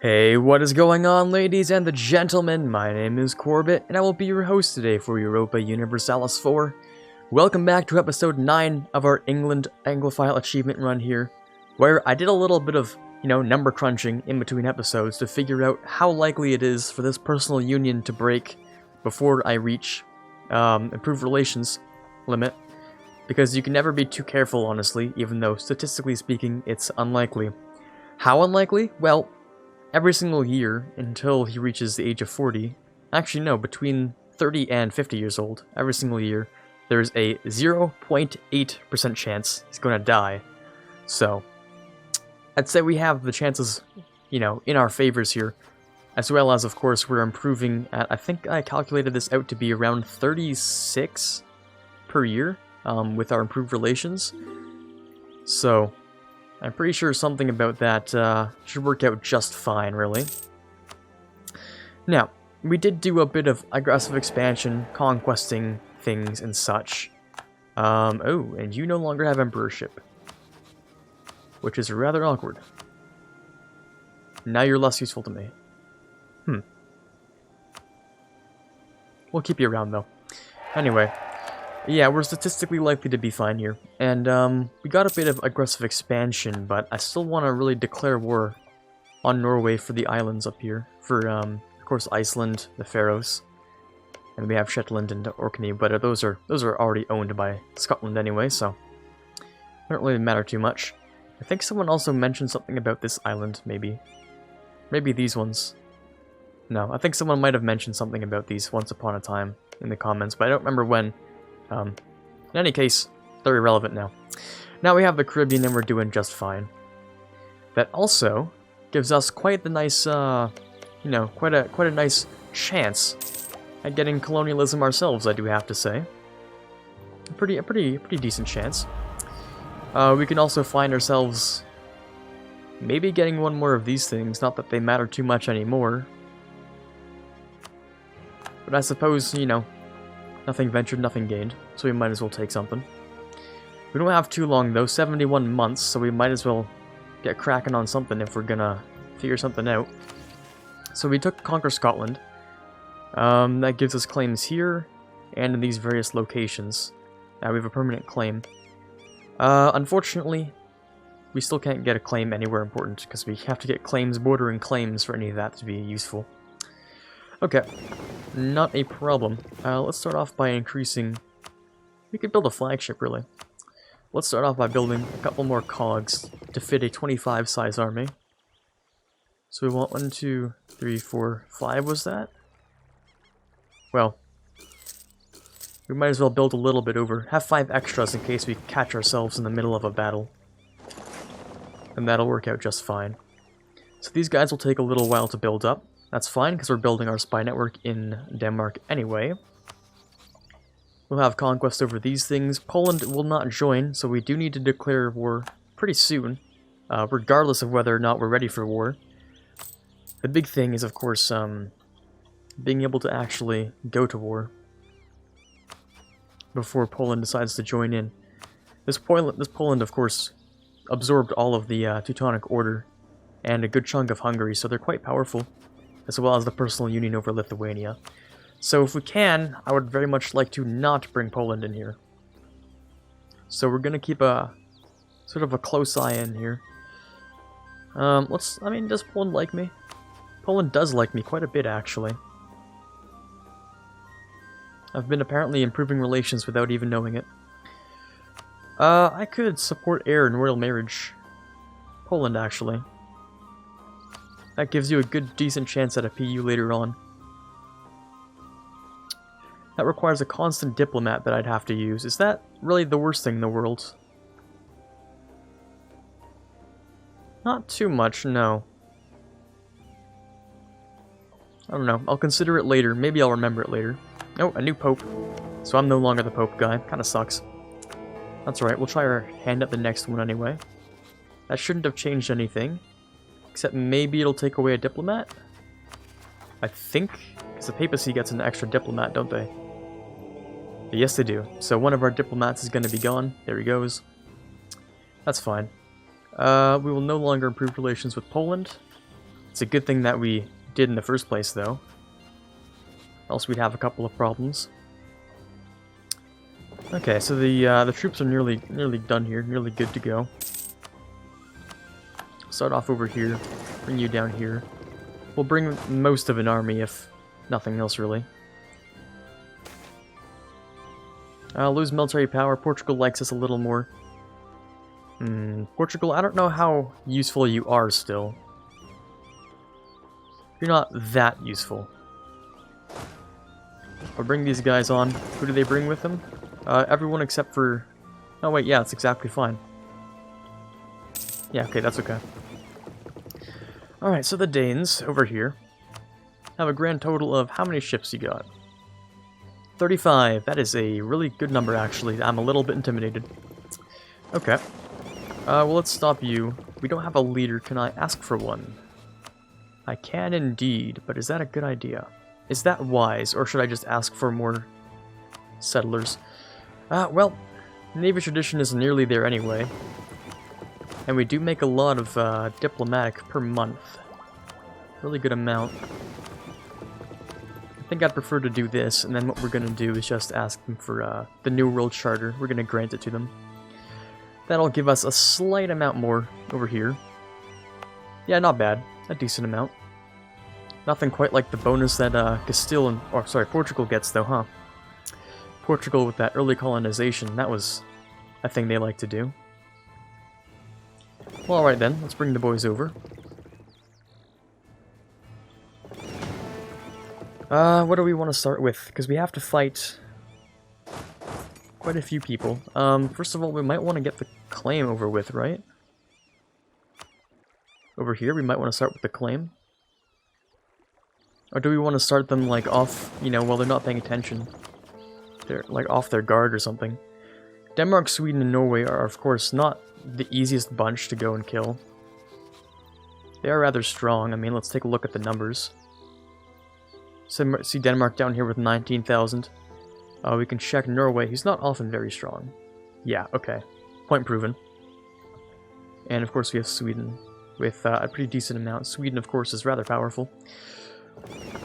Hey, what is going on, ladies and the gentlemen? My name is Quarbit, and I will be your host today for Europa Universalis 4. Welcome back to episode 9 of our Anglophile achievement run here, where I did a little bit of, number crunching in between episodes to figure out how likely it is for this personal union to break before I reach improved relations limit, because you can never be too careful, honestly, even though statistically speaking, it's unlikely. How unlikely? Well, every single year until he reaches the age of 40, actually no, between 30 and 50 years old, every single year, there's a 0.8% chance he's going to die. So, I'd say we have the chances, in our favors here, as well as, of course, we're improving at, I think I calculated this out to be around 36 per year with our improved relations. So, I'm pretty sure something about that should work out just fine, really. Now, we did do a bit of aggressive expansion, conquesting things and such. Oh, and you no longer have emperorship, which is rather awkward. Now you're less useful to me. We'll keep you around, though. Anyway. Yeah, we're statistically likely to be fine here, and we got a bit of aggressive expansion, but I still want to really declare war on Norway for the islands up here, for, of course, Iceland, the Faroes, and we have Shetland and Orkney, but those are already owned by Scotland anyway, so they don't really matter too much. I think someone also mentioned something about this island, maybe. Maybe these ones. No, I think someone might have mentioned something about these once upon a time in the comments, but I don't remember when. In any case, they're irrelevant now. Now we have the Caribbean and we're doing just fine. That also gives us quite the nice, quite a nice chance at getting colonialism ourselves, I do have to say. A pretty decent chance. We can also find ourselves maybe getting one more of these things, not that they matter too much anymore. But I suppose, nothing ventured, nothing gained, so we might as well take something. We don't have too long though, 71 months, so we might as well get cracking on something if we're gonna figure something out. So we took Conquer Scotland. That gives us claims here, and in these various locations. Now we have a permanent claim. Unfortunately, we still can't get a claim anywhere important, because we have to get claims bordering claims for any of that to be useful. Okay, not a problem. Let's start off by increasing... We could build a flagship, really. Let's start off by building a couple more cogs to fit a 25 size army. So we want 1, 2, 3, 4, 5 was that? Well, we might as well build a little bit over. Have 5 extras in case we catch ourselves in the middle of a battle. And that'll work out just fine. So these guys will take a little while to build up. That's fine, because we're building our spy network in Denmark anyway. We'll have conquest over these things. Poland will not join, so we do need to declare war pretty soon, regardless of whether or not we're ready for war. The big thing is, of course, being able to actually go to war before Poland decides to join in. This Poland, of course, absorbed all of the Teutonic Order and a good chunk of Hungary, so they're quite powerful, as well as the personal union over Lithuania. So if we can, I would very much like to not bring Poland in here. So we're gonna keep a sort of a close eye in here. Does Poland like me? Poland does like me quite a bit, actually. I've been apparently improving relations without even knowing it. I could support heir and royal marriage. Poland, actually. That gives you a good, decent chance at a PU later on. That requires a constant diplomat that I'd have to use. Is that really the worst thing in the world? Not too much, no. I don't know. I'll consider it later. Maybe I'll remember it later. Oh, a new pope. So I'm no longer the pope guy. Kinda sucks. That's alright. We'll try our hand at the next one anyway. That shouldn't have changed anything. Except maybe it'll take away a diplomat? I think, because the papacy gets an extra diplomat, don't they? But yes, they do. So one of our diplomats is going to be gone. There he goes. That's fine. We will no longer improve relations with Poland. It's a good thing that we did in the first place, though. Else we'd have a couple of problems. Okay, so the troops are nearly done here, nearly good to go. Start off over here, bring you down here. We'll bring most of an army, if nothing else, really. Lose military power. Portugal likes us a little more. Portugal, I don't know how useful you are still. You're not that useful. I'll bring these guys on. Who do they bring with them? Everyone except for... Oh wait, yeah, it's exactly fine. Yeah, okay, that's okay. Alright, so the Danes, over here, have a grand total of how many ships you got? 35. That is a really good number, actually. I'm a little bit intimidated. Okay. Well, let's stop you. We don't have a leader. Can I ask for one? I can indeed, but is that a good idea? Is that wise, or should I just ask for more settlers? Well, Navy tradition is nearly there anyway. And we do make a lot of diplomatic per month. Really good amount. I think I'd prefer to do this, and then what we're going to do is just ask them for the New World Charter. We're going to grant it to them. That'll give us a slight amount more over here. Yeah, not bad. A decent amount. Nothing quite like the bonus that Portugal gets, though, huh? Portugal with that early colonization, that was a thing they like to do. Well, alright then, let's bring the boys over. What do we want to start with? Because we have to fight quite a few people. First of all, we might want to get the claim over with, right? Over here, we might want to start with the claim. Or do we want to start them, like, off, you know, while they're not paying attention? They're, like, off their guard or something. Denmark, Sweden, and Norway are, of course, not the easiest bunch to go and kill. They are rather strong. I mean, let's take a look at the numbers. So, see Denmark down here with 19,000. We can check Norway. He's not often very strong. Yeah, okay. Point proven. And, of course, we have Sweden with a pretty decent amount. Sweden, of course, is rather powerful.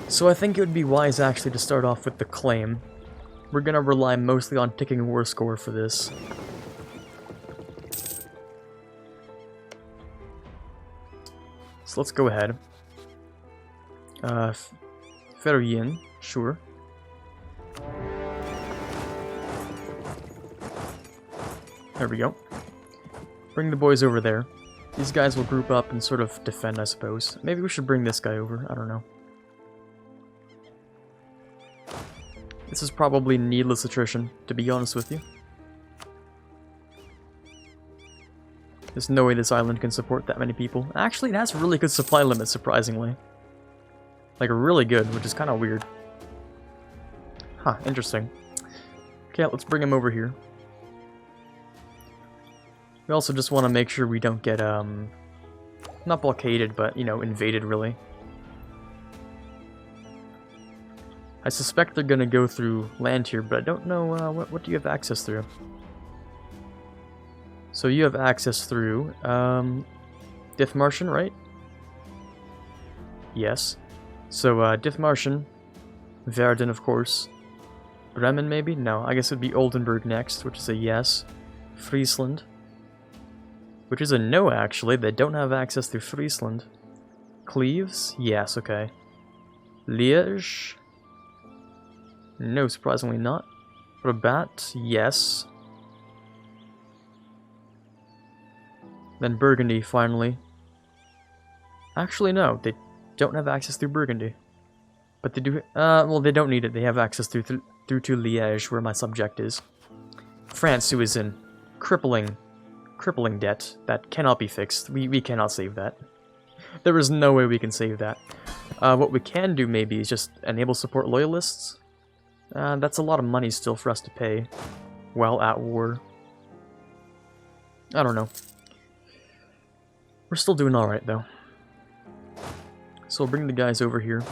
So I think it would be wise, actually, to start off with the claim. We're going to rely mostly on ticking war score for this. So let's go ahead. Ferroyin, sure. There we go. Bring the boys over there. These guys will group up and sort of defend, I suppose. Maybe we should bring this guy over, I don't know. This is probably needless attrition, to be honest with you. There's no way this island can support that many people. Actually, it has really good supply limits, surprisingly. Like, really good, which is kind of weird. Huh, interesting. Okay, let's bring him over here. We also just want to make sure we don't get, not blockaded, but, you know, invaded, really. I suspect they're gonna go through land here, but I don't know, what do you have access through? So you have access through, Dithmarschen, right? Yes. So, Dithmarschen, Verden, of course. Bremen, maybe? No, I guess it'd be Oldenburg next, which is a yes. Friesland. Which is a no, actually. They don't have access through Friesland. Cleves? Yes, okay. Liège? No, surprisingly not. Rabat? Yes. Then Burgundy, finally. Actually, no. They don't have access through Burgundy. But they do... well, they don't need it. They have access through to Liège, where my subject is. France, who is in crippling debt that cannot be fixed. We cannot save that. There is no way we can save that. What we can do, maybe, is just enable support loyalists. That's a lot of money still for us to pay while at war. I don't know. We're still doing alright, though. So we'll bring the guys over here.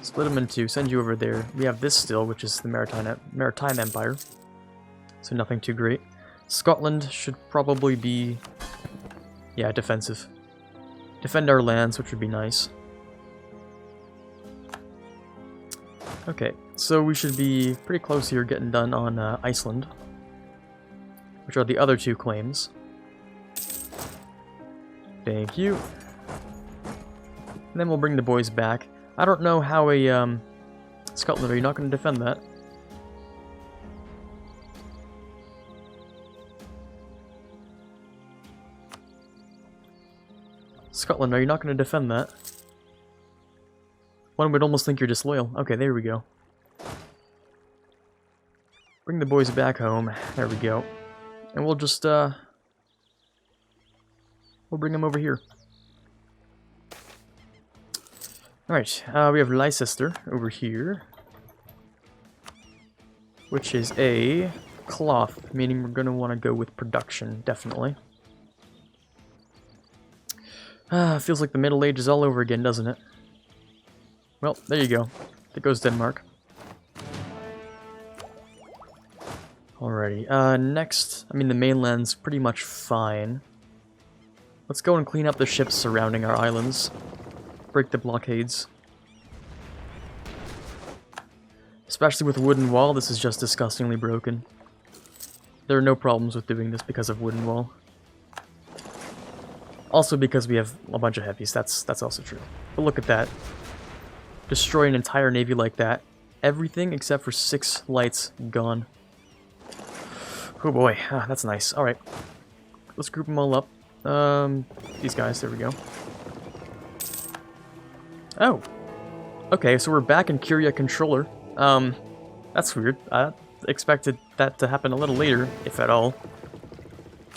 Split them in two, send you over there. We have this still, which is the Maritime Empire. So nothing too great. Scotland should probably be... yeah, defensive. defend our lands, which would be nice. Okay, so we should be pretty close here getting done on Iceland, which are the other two claims. Thank you. And then we'll bring the boys back. I don't know how a, Scotland, are you not going to defend that? Scotland, are you not going to defend that? One would almost think you're disloyal. Okay, there we go. Bring the boys back home. There we go. And we'll just, we'll bring them over here. Alright, we have Leicester over here. Which is a cloth, meaning we're going to want to go with production, definitely. Feels like the Middle Ages all over again, doesn't it? Well, there you go. There goes Denmark. Alrighty, next, I mean the mainland's pretty much fine. Let's go and clean up the ships surrounding our islands. Break the blockades. Especially with wooden wall, this is just disgustingly broken. There are no problems with doing this because of wooden wall. Also because we have a bunch of heavies, that's also true. But look at that. Destroy an entire navy like that. Everything except for 6 lights gone. Oh boy, that's nice. Alright. Let's group them all up. These guys, there we go. Oh. Okay, so we're back in Curia Controller. That's weird. I expected that to happen a little later, if at all.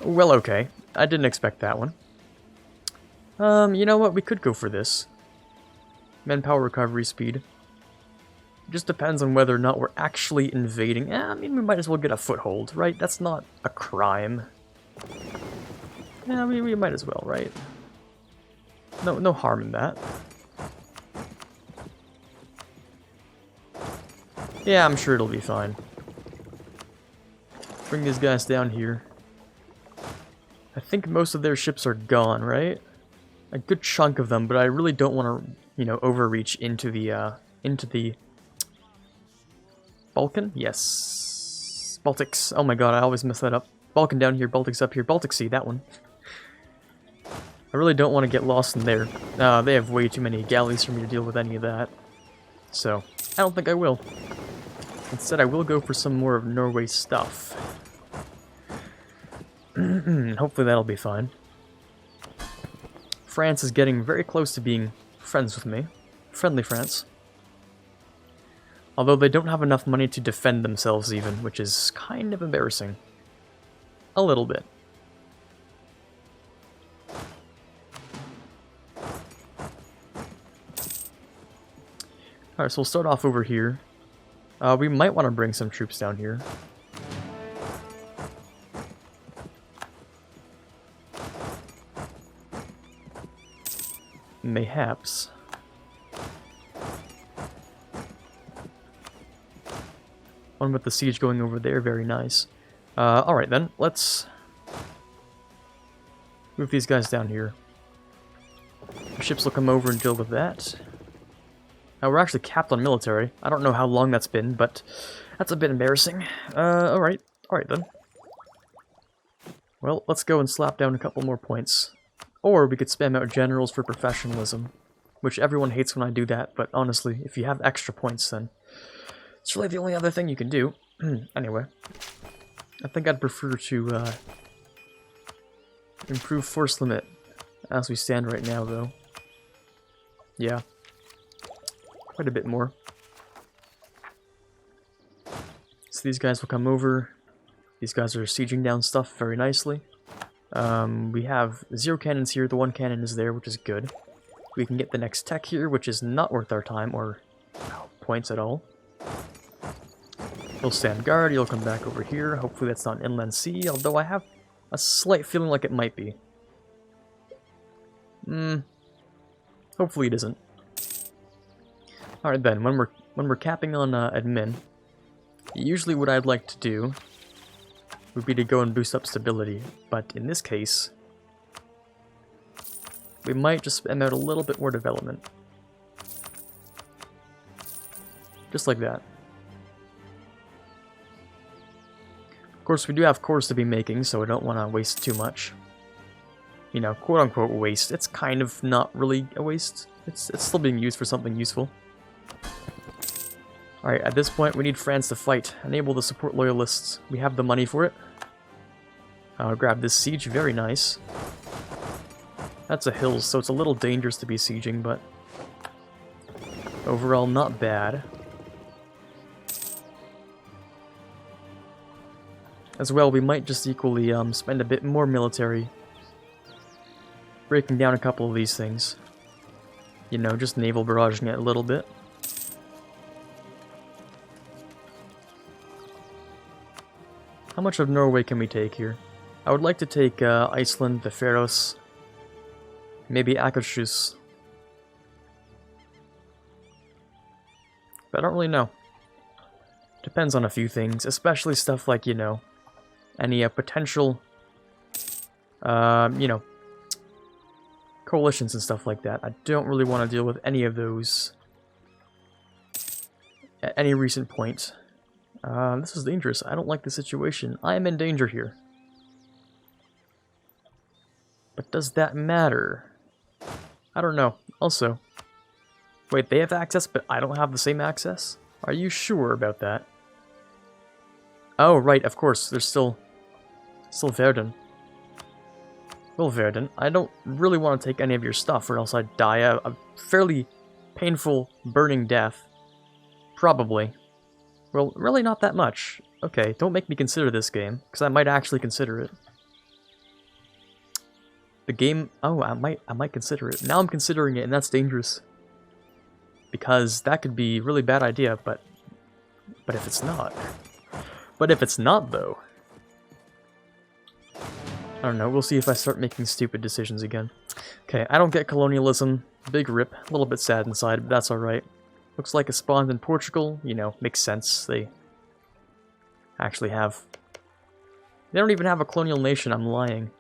Well, okay. I didn't expect that one. You know what? We could go for this. Manpower recovery speed. It just depends on whether or not we're actually invading. I mean, we might as well get a foothold, right? That's not a crime. Yeah, we might as well, right? No harm in that. Yeah, I'm sure it'll be fine. Bring these guys down here. I think most of their ships are gone, right? A good chunk of them, but I really don't want to, you know, overreach into the Balkan? Yes. Baltics. Oh my god, I always mess that up. Balkan down here, Baltics up here. Baltic Sea, that one. I really don't want to get lost in there. They have way too many galleys for me to deal with any of that. So, I don't think I will. Instead, I will go for some more of Norway's stuff. Hopefully that'll be fine. France is getting very close to being friends with me. Friendly France. Although they don't have enough money to defend themselves even, which is kind of embarrassing. A little bit. Alright, so we'll start off over here. We might want to bring some troops down here. Mayhaps. One with the siege going over there, very nice. Alright then, let's move these guys down here. The ships will come over and deal with that. We're actually capped on military. I don't know how long that's been, but that's a bit embarrassing. Alright then. Well, let's go and slap down a couple more points. Or we could spam out generals for professionalism, which everyone hates when I do that, but honestly, if you have extra points, then it's really the only other thing you can do. Anyway, I think I'd prefer to improve force limit as we stand right now, though. Yeah. Quite a bit more. So these guys will come over. These guys are sieging down stuff very nicely. We have 0 cannons here. The 1 cannon is there, which is good. We can get the next tech here, which is not worth our time or points at all. He'll stand guard. He'll come back over here. Hopefully that's not an inland sea, although I have a slight feeling like it might be. Hopefully it isn't. Alright then, when we're capping on admin, usually what I'd like to do would be to go and boost up stability, but in this case, we might just spend out a little bit more development. Just like that. Of course, we do have cores to be making, so I don't want to waste too much. You know, quote-unquote waste. It's kind of not really a waste. It's still being used for something useful. Alright, at this point, we need France to fight. Enable the support loyalists. We have the money for it. I'll grab this siege. Very nice. That's a hill, so it's a little dangerous to be sieging, but overall, not bad. As well, we might just equally spend a bit more military breaking down a couple of these things. You know, just naval barraging it a little bit. How much of Norway can we take here? I would like to take Iceland, the Faroes, maybe Akershus. But I don't really know. Depends on a few things, especially stuff like, you know, any potential, you know, coalitions and stuff like that. I don't really want to deal with any of those at any recent point. This is dangerous. I don't like the situation. I am in danger here. But does that matter? I don't know. Also, wait, they have access, but I don't have the same access? Are you sure about that? Oh, right, of course. There's still Verden. Well, Verden, I don't really want to take any of your stuff, or else I'd die a fairly painful, burning death. Probably. Well, really not that much. Okay, don't make me consider this game, because I might actually consider it. The game... Oh, I might consider it. Now I'm considering it, and that's dangerous. Because that could be a really bad idea, but if it's not... But if it's not, though... I don't know, we'll see if I start making stupid decisions again. Okay, I don't get colonialism. Big rip. A little bit sad inside, but that's alright. Looks like it spawned in Portugal. You know, makes sense. They actually have... They don't even have a colonial nation, I'm lying.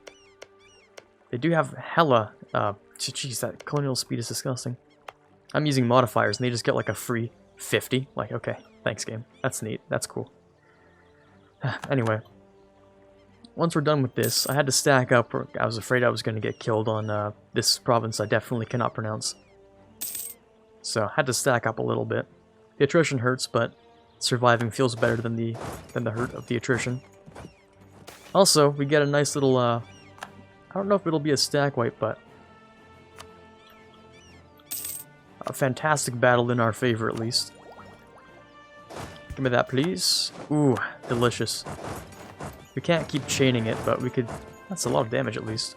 They do have hella... Jeez, that colonial speed is disgusting. I'm using modifiers, and they just get like a free 50. Like, okay, thanks game. That's neat. That's cool. Anyway. Once we're done with this, I had to stack up, or I was afraid I was going to get killed on this province I definitely cannot pronounce. So, I had to stack up a little bit. The attrition hurts, but surviving feels better than the hurt of the attrition. Also, we get a nice little, I don't know if it'll be a stack wipe, but a fantastic battle in our favor, at least. Give me that, please. Ooh, delicious. We can't keep chaining it, but we could... That's a lot of damage, at least.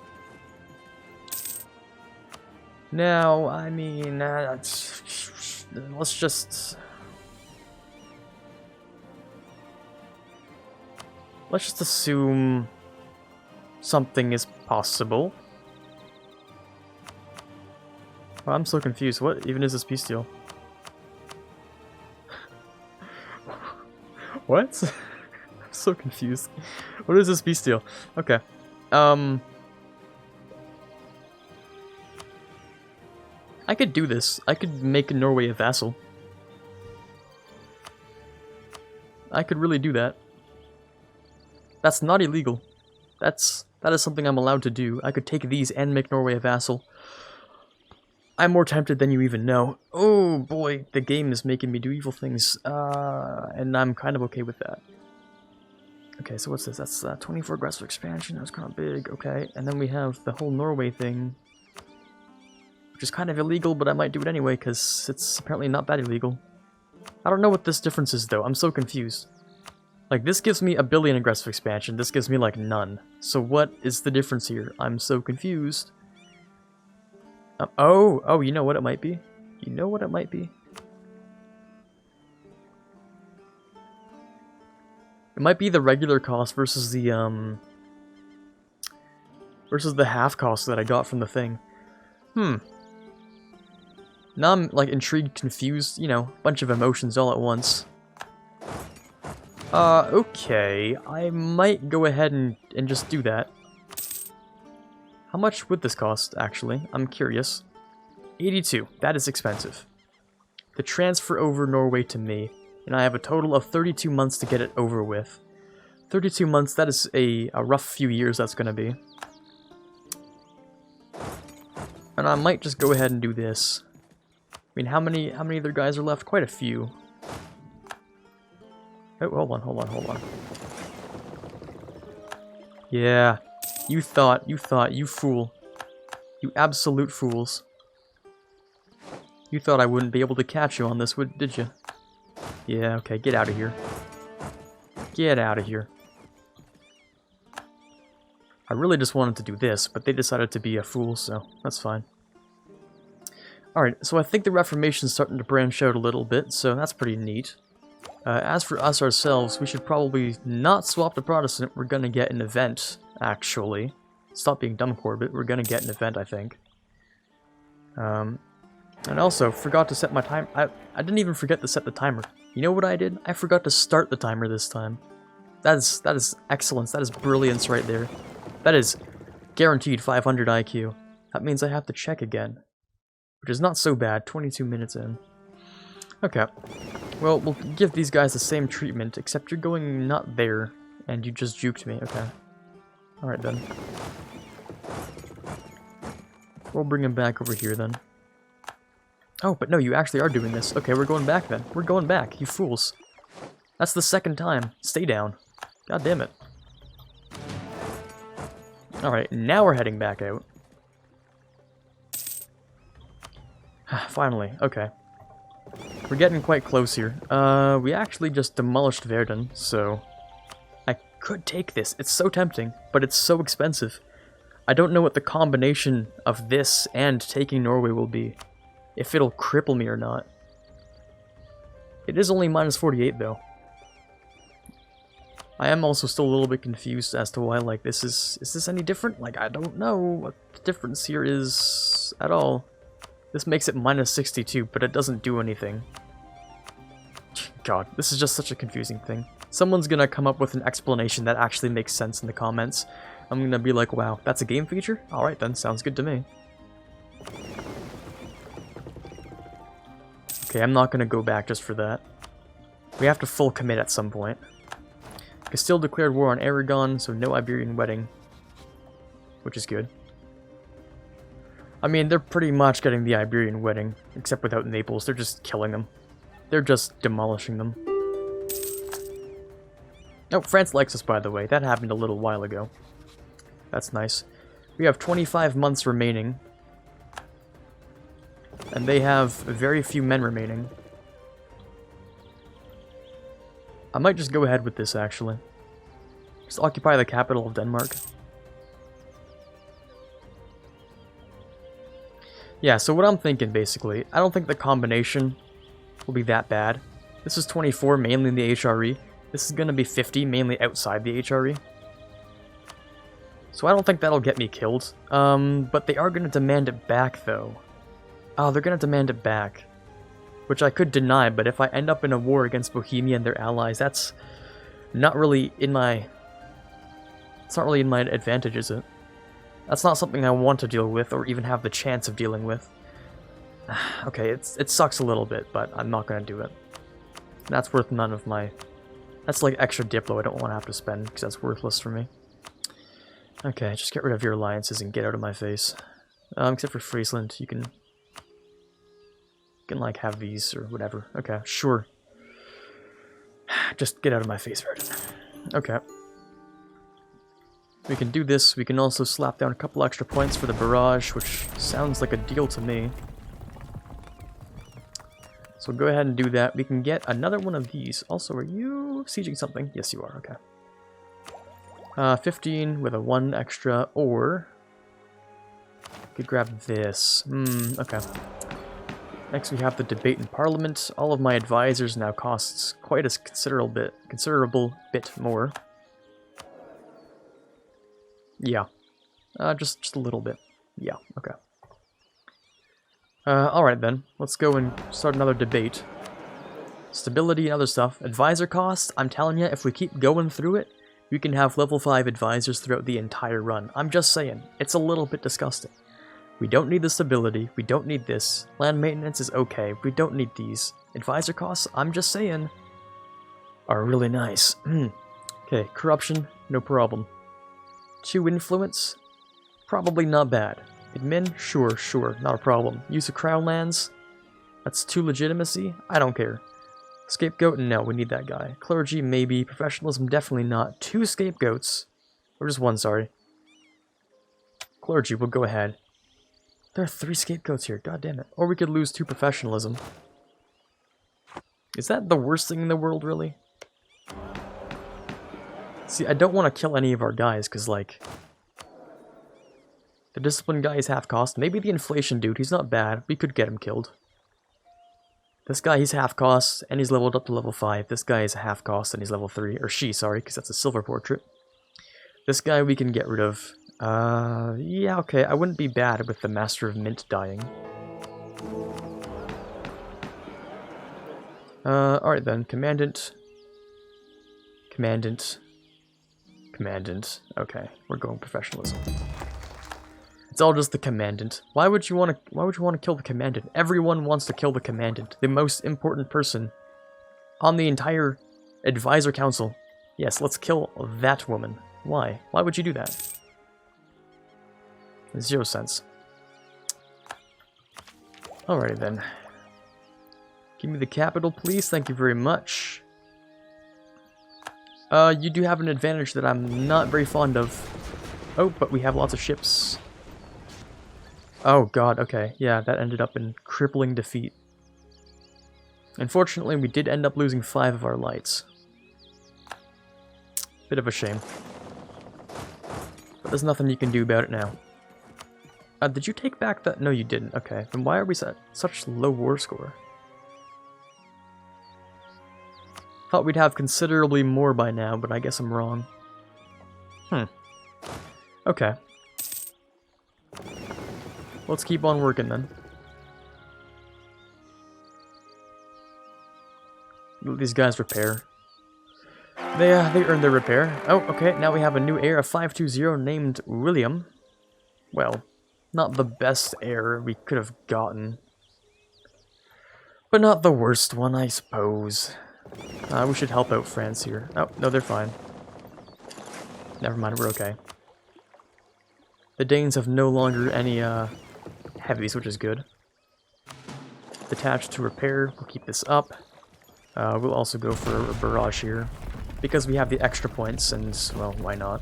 Now, I mean, let's just... Let's just assume something is possible. Oh, I'm so confused. What even is this peace deal? What? I'm so confused. What is this peace deal? Okay. I could do this. I could make Norway a vassal. I could really do that. That's not illegal. That is something I'm allowed to do. I could take these and make Norway a vassal. I'm more tempted than you even know. Oh boy, the game is making me do evil things. And I'm kind of okay with that. Okay, so what's this? That's 24 aggressive expansion. That's kind of big. Okay, and then we have the whole Norway thing, which is kind of illegal, but I might do it anyway because it's apparently not that illegal. I don't know what this difference is though. I'm so confused. Like, this gives me 1 billion aggressive expansion. This gives me like none. So what is the difference here? I'm so confused. Oh, you know what it might be? You know what it might be? It might be the regular cost versus the half cost that I got from the thing. Now I'm like intrigued, confused, you know, bunch of emotions all at once. Okay, I might go ahead and just do that. How much would this cost, actually? I'm curious. 82. That is expensive. To transfer over Norway to me, and I have a total of 32 months to get it over with. 32 months, that is a rough few years that's going to be. And I might just go ahead and do this. I mean, how many other guys are left? Quite a few. Oh, hold on. Yeah, you thought, you fool. You absolute fools. You thought I wouldn't be able to catch you on this, did you? Yeah, okay, get out of here. Get out of here. I really just wanted to do this, but they decided to be a fool, so that's fine. Alright, so I think the Reformation's starting to branch out a little bit, so that's pretty neat. As for us ourselves, we should probably not swap to Protestant. We're gonna get an event, actually. Stop being dumb, Quarbit. We're gonna get an event, I think. And also, forgot to set my time. I didn't even forget to set the timer. You know what I did? I forgot to start the timer this time. That is excellence. That is brilliance right there. That is guaranteed 500 IQ. That means I have to check again. Which is not so bad. 22 minutes in. Okay. Well, we'll give these guys the same treatment, except you're going not there, and you just juked me. Okay. Alright then. We'll bring him back over here then. Oh, but no, you actually are doing this. Okay, we're going back then. We're going back, you fools. That's the second time. Stay down. God damn it. Alright, now we're heading back out. Finally, okay. We're getting quite close here. We actually just demolished Verdun, so I could take this. It's so tempting, but it's so expensive. I don't know what the combination of this and taking Norway will be. If it'll cripple me or not. It is only minus 48 though. I am also still a little bit confused as to why, like, this is this any different? Like, I don't know what the difference here is at all. This makes it minus 62, but it doesn't do anything. God, this is just such a confusing thing. Someone's gonna come up with an explanation that actually makes sense in the comments. I'm gonna be like, wow, that's a game feature? Alright then, sounds good to me. Okay, I'm not gonna go back just for that. We have to full commit at some point. Castile declared war on Aragon, so no Iberian wedding. Which is good. I mean, they're pretty much getting the Iberian wedding, except without Naples. They're just killing them. They're just demolishing them. Oh, France likes us, by the way. That happened a little while ago. That's nice. We have 25 months remaining. And they have very few men remaining. I might just go ahead with this, actually. Just occupy the capital of Denmark. Yeah, so what I'm thinking, basically, I don't think the combination will be that bad. This is 24, mainly in the HRE. This is going to be 50, mainly outside the HRE. So I don't think that'll get me killed. But they are going to demand it back, though. Oh, they're going to demand it back. Which I could deny, but if I end up in a war against Bohemia and their allies, that's not really in my... It's not really in my advantage, is it? That's not something I want to deal with, or even have the chance of dealing with. Okay, it sucks a little bit, but I'm not going to do it. That's worth none of my... That's like extra Diplo I don't want to have to spend, because that's worthless for me. Okay, just get rid of your alliances and get out of my face. Except for Friesland, you can like have these or whatever. Okay, sure. Just get out of my face, Verdun. Okay. We can do this. We can also slap down a couple extra points for the barrage, which sounds like a deal to me. So go ahead and do that. We can get another one of these. Also, are you sieging something? Yes, you are. Okay. 15 with a 1 extra, or... could grab this. Okay. Next we have the debate in Parliament. All of my advisors now costs quite a considerable bit more. Yeah. Just a little bit. Yeah, okay. Alright then. Let's go and start another debate. Stability and other stuff. Advisor costs, I'm telling you, if we keep going through it, we can have level 5 advisors throughout the entire run. I'm just saying, it's a little bit disgusting. We don't need this ability, we don't need this. Land maintenance is okay, we don't need these. Advisor costs, I'm just saying, are really nice. Okay, corruption, no problem. 2 influence, probably not bad. Admin, sure, not a problem. Use of crown lands, that's 2 legitimacy, I don't care. Scapegoat, no, we need that guy. Clergy, maybe. Professionalism, definitely not. 2 scapegoats. Or just 1, sorry. Clergy, we'll go ahead. There are 3 scapegoats here, god damn it. Or we could lose 2 professionalism. Is that the worst thing in the world, really? See, I don't want to kill any of our guys, because, like... the discipline guy is half cost. Maybe the inflation dude, he's not bad. We could get him killed. This guy, he's half cost, and he's leveled up to level 5. This guy is half cost, and he's level 3. Or she, sorry, because that's a silver portrait. This guy we can get rid of. Yeah, okay, I wouldn't be bad with the Master of Mint dying. Alright then, Commandant. Commandant. Commandant. Okay, we're going professionalism. It's all just the Commandant. Why would you want to kill the Commandant? Everyone wants to kill the Commandant, the most important person on the entire Advisor Council. Yes, let's kill that woman. Why? Why would you do that? 0 sense. Alrighty then. Give me the capital, please. Thank you very much. You do have an advantage that I'm not very fond of. Oh, but we have lots of ships. Oh god, okay. Yeah, that ended up in crippling defeat. Unfortunately, we did end up losing 5 of our lights. Bit of a shame. But there's nothing you can do about it now. Did you take back that? No, you didn't. Okay, then why are we at such low war score? Thought we'd have considerably more by now, but I guess I'm wrong. Okay. Let's keep on working then. Let these guys repair. They earned their repair. Oh, okay, now we have a new heir of 520 named William. Well, not the best heir we could have gotten. But not the worst one, I suppose. We should help out France here. Oh, no, they're fine. Never mind, we're okay. The Danes have no longer any, heavies, which is good. Detached to repair, we'll keep this up. We'll also go for a barrage here, because we have the extra points, and, well, why not?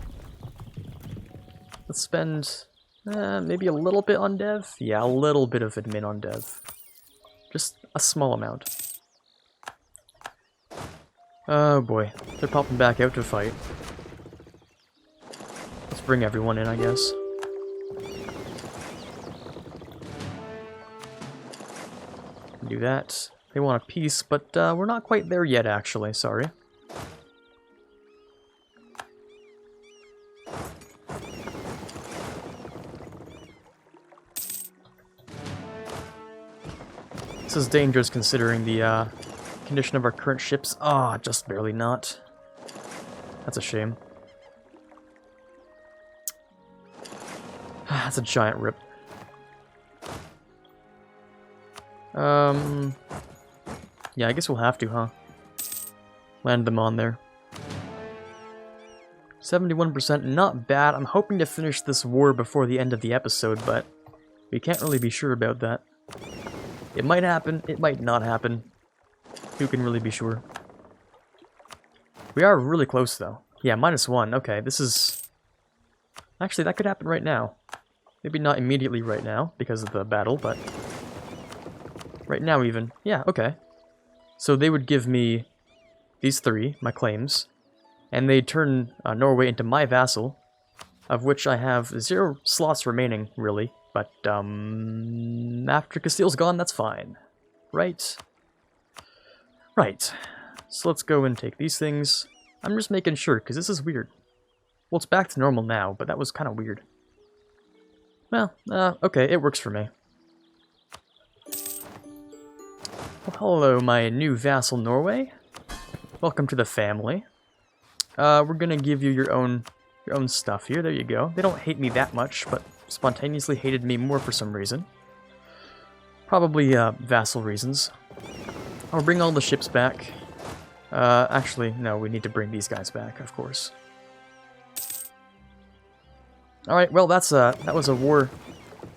Let's spend, maybe a little bit on dev? Yeah, a little bit of admin on dev. Just a small amount. Oh boy, they're popping back out to fight. Let's bring everyone in, I guess. Do that. They want a peace, but we're not quite there yet, actually. Sorry. This is dangerous considering the condition of our current ships. Ah, just barely not. That's a shame. That's a giant rip. Yeah, I guess we'll have to, huh? Land them on there. 71%, not bad. I'm hoping to finish this war before the end of the episode, but we can't really be sure about that. It might happen, it might not happen. Who can really be sure? We are really close, though. Yeah, -1. Okay, this is... Actually, that could happen right now. Maybe not immediately right now, because of the battle, but... Right now, even. Yeah, okay. So they would give me these 3, my claims, and they'd turn Norway into my vassal, of which I have 0 slots remaining, really. But, after Castile's gone, that's fine. Right? Right. So let's go and take these things. I'm just making sure, because this is weird. Well, it's back to normal now, but that was kind of weird. Well, okay, it works for me. Well, hello, my new vassal, Norway. Welcome to the family. we're gonna give you your own stuff here. There you go. They don't hate me that much, but spontaneously hated me more for some reason. Probably vassal reasons. I'll bring all the ships back. Actually, no, we need to bring these guys back, of course. Alright, well, that was a war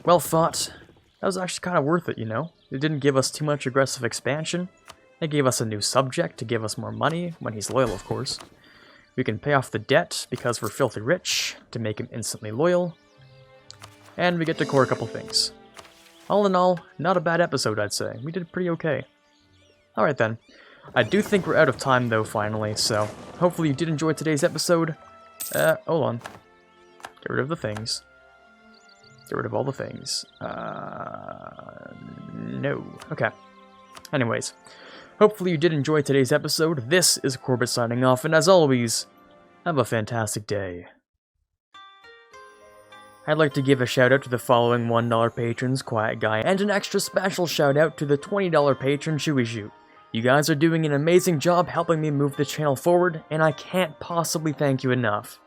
well fought. That was actually kind of worth it, you know? It didn't give us too much aggressive expansion. It gave us a new subject to give us more money, when he's loyal, of course. We can pay off the debt, because we're filthy rich, to make him instantly loyal. And we get to core a couple things. All in all, not a bad episode, I'd say. We did pretty okay. Alright then. I do think we're out of time, though, finally, so hopefully you did enjoy today's episode. Hold on. Get rid of the things. Get rid of all the things. No. Okay. Anyways, hopefully you did enjoy today's episode. This is Quarbit signing off, and as always, have a fantastic day. I'd like to give a shout out to the following $1 patrons, Quiet Guy, and an extra special shout out to the $20 patron, Chewy Shoot. You guys are doing an amazing job helping me move the channel forward, and I can't possibly thank you enough.